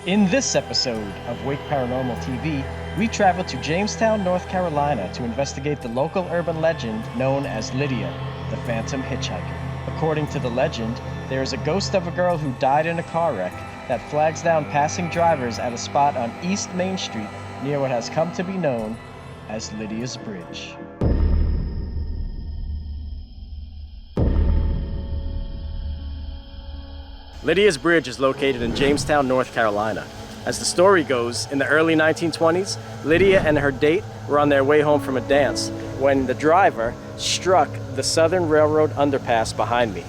In this episode of Wake Paranormal TV, we travel to Jamestown, North Carolina to investigate the local urban legend known as Lydia, the Phantom Hitchhiker. According to the legend, there is a ghost of a girl who died in a car wreck that flags down passing drivers at a spot on East Main Street near what has come to be known as Lydias Bridge. Lydias Bridge is located in Jamestown, North Carolina. As the story goes, in the early 1920s, Lydia and her date were on their way home from a dance when the driver struck the Southern Railroad underpass behind me.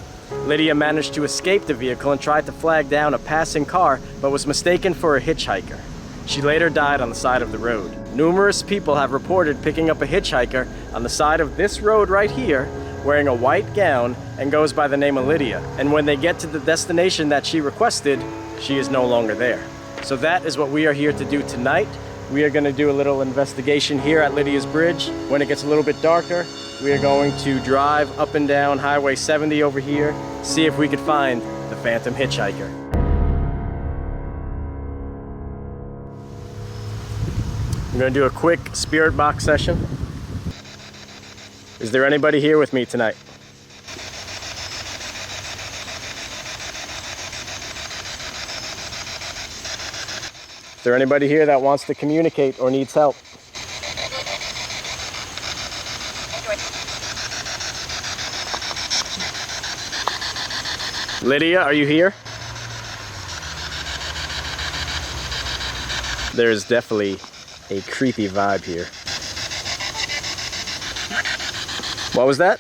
Lydia managed to escape the vehicle and tried to flag down a passing car, but was mistaken for a hitchhiker. She later died on the side of the road. Numerous people have reported picking up a hitchhiker on the side of this road right here, wearing a white gown and goes by the name of Lydia. And when they get to the destination that she requested, she is no longer there. So that is what we are here to do tonight. We are going to do a little investigation here at Lydias Bridge. When it gets a little bit darker, we are going to drive up and down Highway 70 over here, see if we could find the Phantom Hitchhiker. I'm going to do a quick spirit box session. Is there anybody here with me tonight? Is there anybody here that wants to communicate or needs help? Lydia, are you here? There's definitely a creepy vibe here. What was that?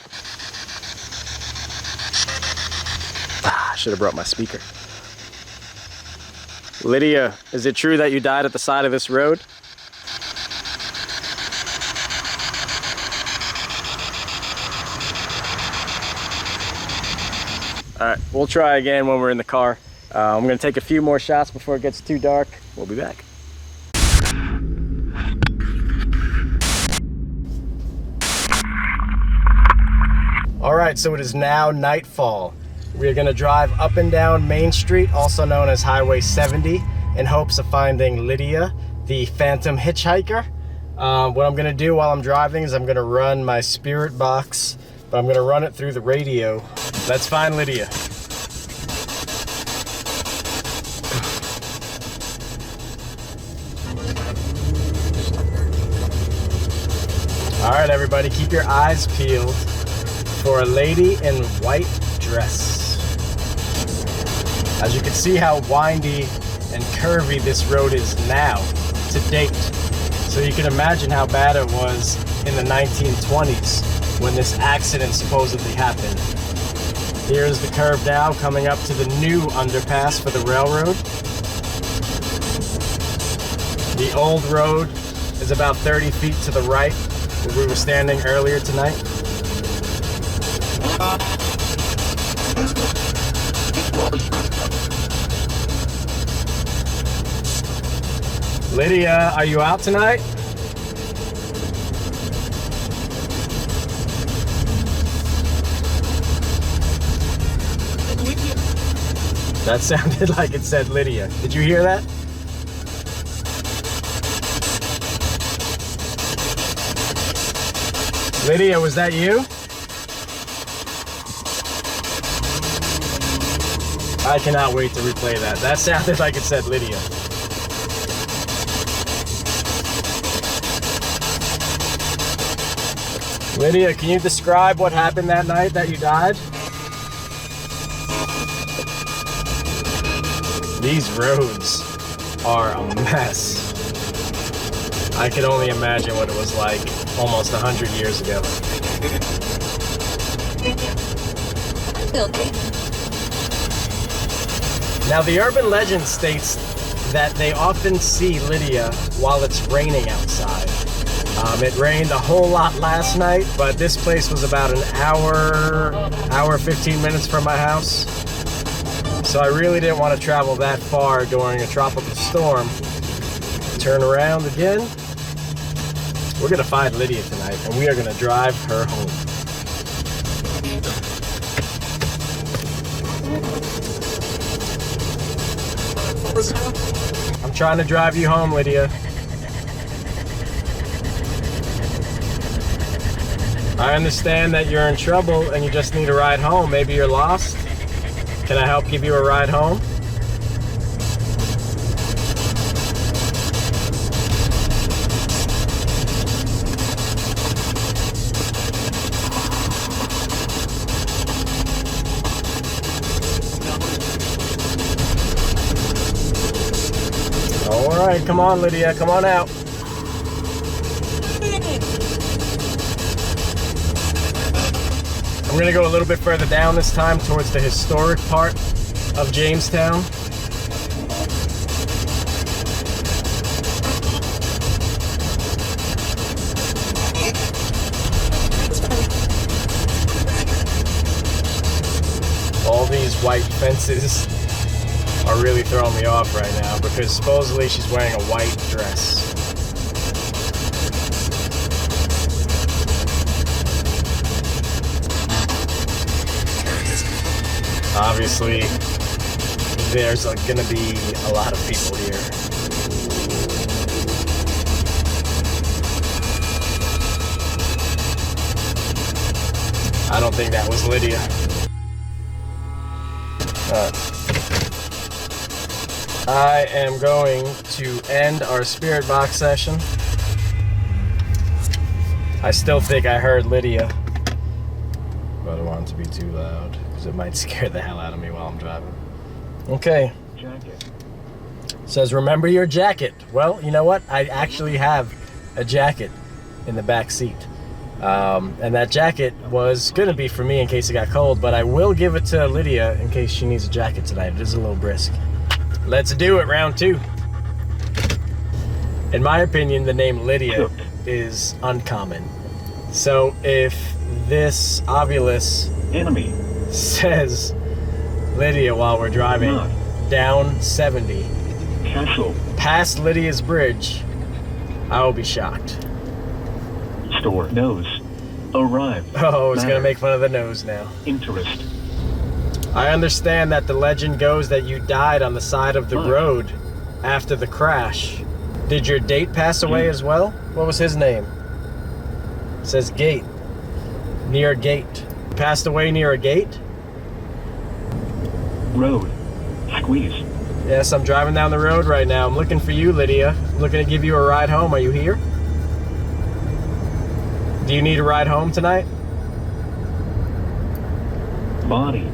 I should have brought my speaker. Lydia, is it true that you died at the side of this road? All right, we'll try again when we're in the car. I'm gonna take a few more shots before it gets too dark. We'll be back. All right, so it is now nightfall. We are gonna drive up and down Main Street, also known as Highway 70, in hopes of finding Lydia, the Phantom Hitchhiker. What I'm gonna do while I'm driving is I'm gonna run my spirit box, but I'm gonna run it through the radio. Let's find Lydia. All right, everybody, keep your eyes peeled for a lady in white dress. As you can see how windy and curvy this road is now to date. So you can imagine how bad it was in the 1920s when this accident supposedly happened. Here's the curve now coming up to the new underpass for the railroad. The old road is about 30 feet to the right where we were standing earlier tonight. Lydia, are you out tonight? That sounded like it said Lydia. Did you hear that? Lydia, was that you? I cannot wait to replay that. That sounded like it said Lydia. Lydia, can you describe what happened that night that you died? These roads are a mess. I can only imagine what it was like almost 100 years ago. Now, the urban legend states that they often see Lydia while it's raining outside. It rained a whole lot last night, but this place was about an hour 15 minutes from my house. So I really didn't want to travel that far during a tropical storm. Turn around again. We're gonna find Lydia tonight, and we are gonna drive her home. trying to drive you home, Lydia. I understand that you're in trouble and you just need a ride home. Maybe you're lost. Can I help give you a ride home? All right, come on, Lydia, come on out. I'm gonna go a little bit further down this time towards the historic part of Jamestown. All these white fences are really throwing me off right now because supposedly she's wearing a white dress. Obviously, there's gonna be a lot of people here. I don't think that was Lydia. I am going to end our spirit box session. I still think I heard Lydia, but I don't want it to be too loud because it might scare the hell out of me while I'm driving. Okay. Jacket. Says, remember your jacket. Well, you know what? I actually have a jacket in the back seat. And that jacket was gonna be for me in case it got cold, but I will give it to Lydia in case she needs a jacket tonight. It is a little brisk. Let's do it, round 2. In my opinion, the name Lydia is uncommon. So if this Ovulus enemy says Lydia while we're driving down 70, castle past Lydias Bridge, I will be shocked. Store nose arrive. Oh, it's gonna make fun of the nose now. Interest. I understand that the legend goes that you died on the side of the road after the crash. Did your date pass away as well? What was his name? It says gate. Near a gate. Passed away near a gate? Road. Squeeze. Yes, I'm driving down the road right now. I'm looking for you, Lydia. I'm looking to give you a ride home. Are you here? Do you need a ride home tonight? Body.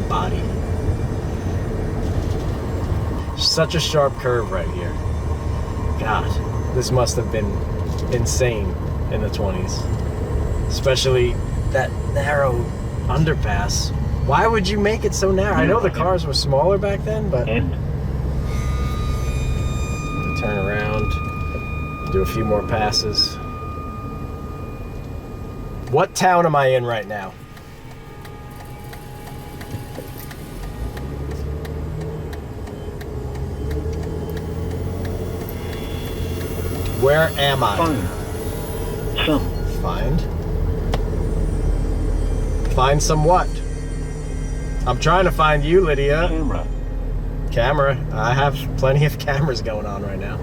Body. Such a sharp curve right here. God, this must have been insane in the 20s. Especially that narrow underpass. Why would you make it so narrow? I know the cars were smaller back then, but... Turn around. Do a few more passes. What town am I in right now? Where am I? Find some. Find? Find some what? I'm trying to find you, Lydia. Camera. Camera. I have plenty of cameras going on right now.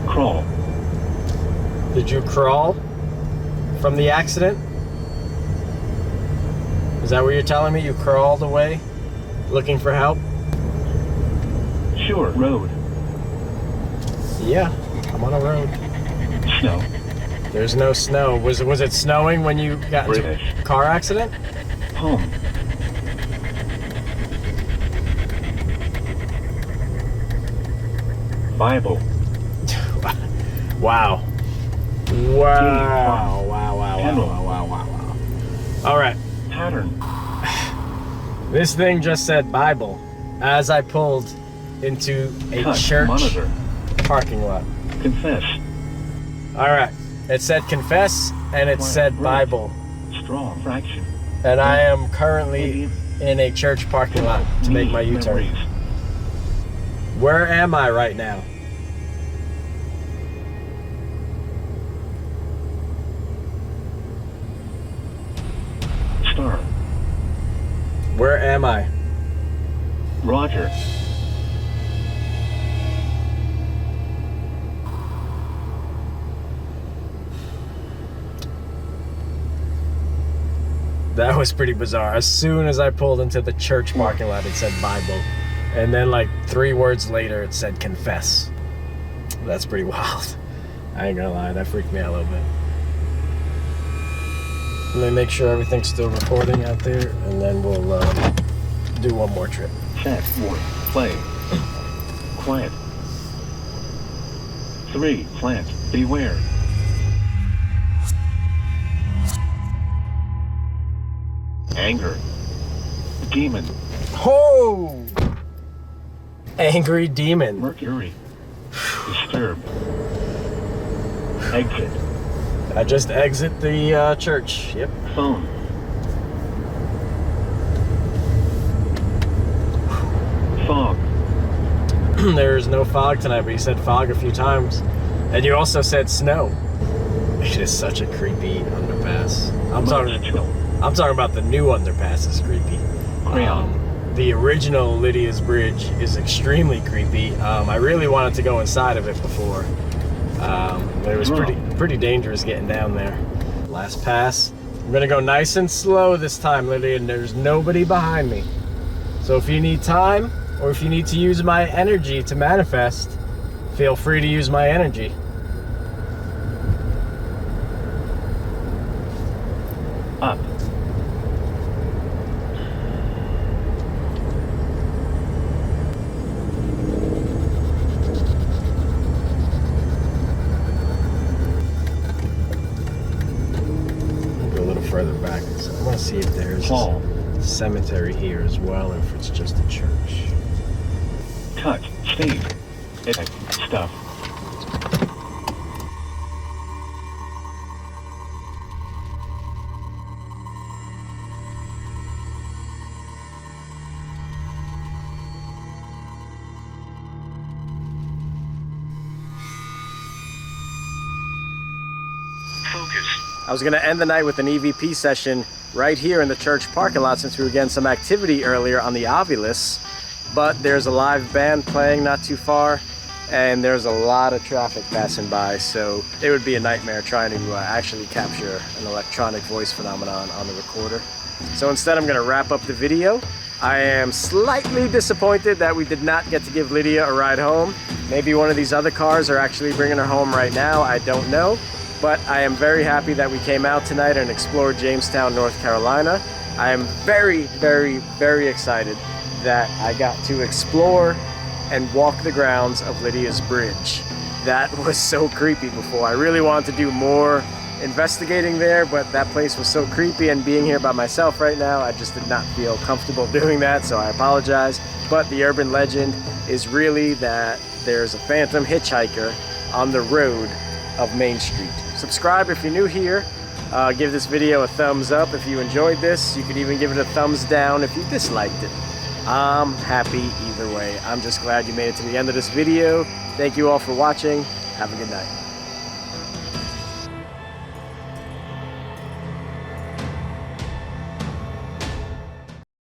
Crawl. Did you crawl from the accident? Is that what you're telling me? You crawled away looking for help? Sure. Road. Yeah, I'm on a road. Snow. There's no snow. Was it snowing when you got into a car accident? Home. Bible. Wow. Wow. All right. Pattern. This thing just said Bible as I pulled into a church monitor. Parking lot. Confess. All right. It said confess and it said Bible. Strong fraction. And I am currently in a church parking lot to make my U-turn. Where am I right now? Star. Where am I? Roger. That was pretty bizarre. As soon as I pulled into the church parking lot, it said Bible. And then like 3 words later, it said confess. That's pretty wild. I ain't gonna lie, that freaked me out a little bit. Let me make sure everything's still recording out there, and then we'll do one more trip. Check 1. Play. Quiet. 3. Plant. Beware. Anger. Demon. Oh! Angry demon. Mercury. Disturb. Exit. I just exit the church. Yep. Phone. Fog. There's no fog tonight, but you said fog a few times. And you also said snow. It is such a creepy underpass. I'm talking about the new underpass is creepy. The original Lydias Bridge is extremely creepy. I really wanted to go inside of it before. It was pretty dangerous getting down there. Last pass. I'm gonna go nice and slow this time, Lydia, and there's nobody behind me. So if you need time, or if you need to use my energy to manifest, feel free to use my energy. Up. Further back. So I want to see if there's Fall. a cemetery here as well, or if it's just a church. Cut. Steve. Stuff. Focus. I was going to end the night with an EVP session right here in the church parking lot since we were getting some activity earlier on the Ovilus, but there's a live band playing not too far, and there's a lot of traffic passing by, so it would be a nightmare trying to actually capture an electronic voice phenomenon on the recorder. So instead I'm going to wrap up the video. I am slightly disappointed that we did not get to give Lydia a ride home. Maybe one of these other cars are actually bringing her home right now, I don't know. But I am very happy that we came out tonight and explored Jamestown, North Carolina. I am very, very, very excited that I got to explore and walk the grounds of Lydias Bridge. That was so creepy before. I really wanted to do more investigating there, but that place was so creepy, and being here by myself right now, I just did not feel comfortable doing that, so I apologize. But the urban legend is really that there's a Phantom Hitchhiker on the road of Main Street. Subscribe if you're new here. Give this video a thumbs up if you enjoyed this. You could even give it a thumbs down if you disliked it. I'm happy either way. I'm just glad you made it to the end of this video. Thank you all for watching. Have a good night.